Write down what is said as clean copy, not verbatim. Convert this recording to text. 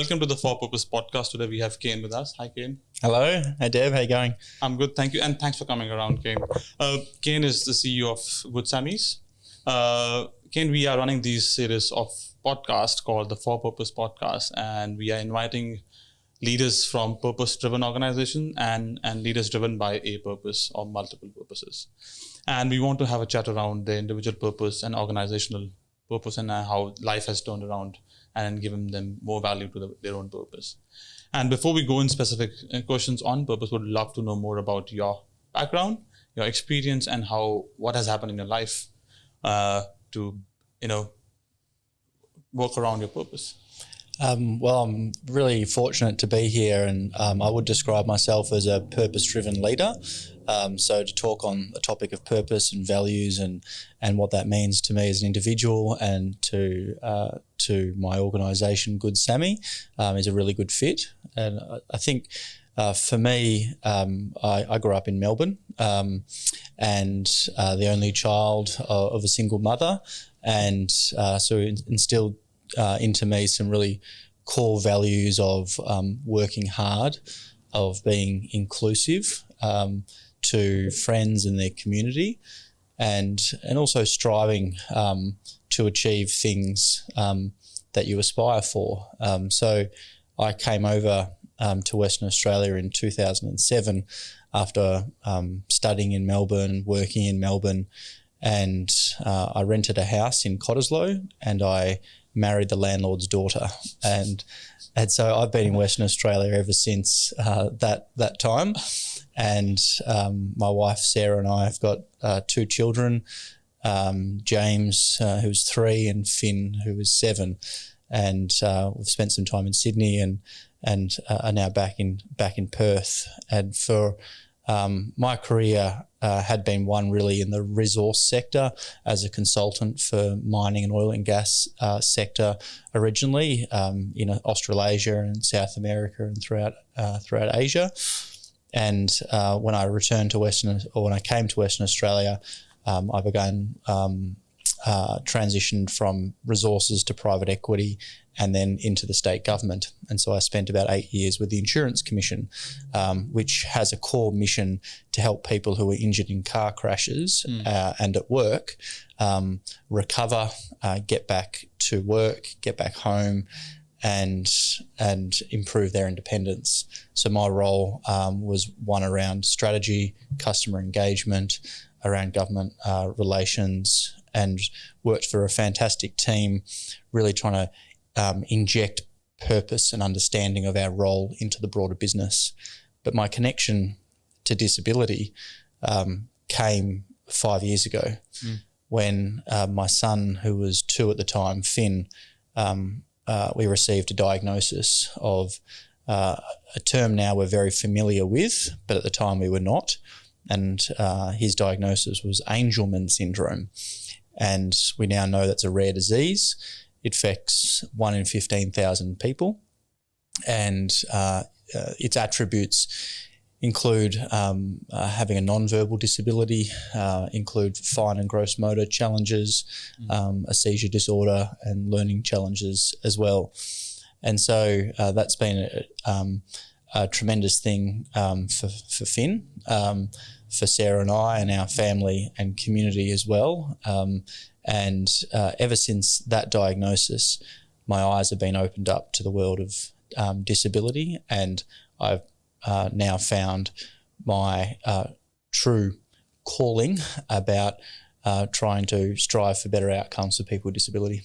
welcome to the For Purpose podcast. Today we have Kane with us. Hi, Kane. Hello. Hi, Dev. How you going? I'm good, thank you. And thanks for coming around, Kane. Kane is the CEO of Good Sammy's. Kane, we are running these series of podcasts called the For Purpose podcast, and we are inviting leaders from purpose-driven organizations and leaders driven by a purpose or multiple purposes. And we want to have a chat around the individual purpose and organizational purpose and how life has turned around and given them more value to their own purpose. And before we go in specific questions on purpose, would love to know more about your background, your experience, and what has happened in your life to work around your purpose. Well, I'm really fortunate to be here, and I would describe myself as a purpose-driven leader. So to talk on the topic of purpose and values and what that means to me as an individual and to my organisation, Good Sammy, is a really good fit. And I think for me, I grew up in Melbourne and the only child of a single mother, and so instilled into me some really core values of working hard, of being inclusive to friends and their community, and also striving to achieve things that you aspire for. So I came over to Western Australia in 2007 after studying in Melbourne, working in Melbourne, and I rented a house in Cottesloe, and I married the landlord's daughter, and so I've been in Western Australia ever since that time. And my wife Sarah and I have got two children, James, who's 3, and Finn, who is 7. And we've spent some time in Sydney and are now back in Perth. And for my career had been one really in the resource sector as a consultant for mining and oil and gas sector originally in Australasia and South America and throughout Asia. And when I came to Western Australia, I began transitioned from resources to private equity and then into the state government. And so I spent about 8 years with the Insurance Commission, which has a core mission to help people who are injured in car crashes and at work recover, get back to work, get back home, and improve their independence. So my role was one around strategy, customer engagement, around government relations, and worked for a fantastic team, really trying to inject purpose and understanding of our role into the broader business. But my connection to disability came 5 years ago when my son, who was 2 at the time, Finn, we received a diagnosis of a term now we're very familiar with, but at the time we were not. And his diagnosis was Angelman syndrome. And we now know that's a rare disease. It affects 1 in 15,000 people. And its attributes include having a non-verbal disability, include fine and gross motor challenges, a seizure disorder, and learning challenges as well. And so that's been a tremendous thing for Finn, for Sarah and I and our family and community as well. And ever since that diagnosis, my eyes have been opened up to the world of disability, and I've now found my true calling about trying to strive for better outcomes for people with disability.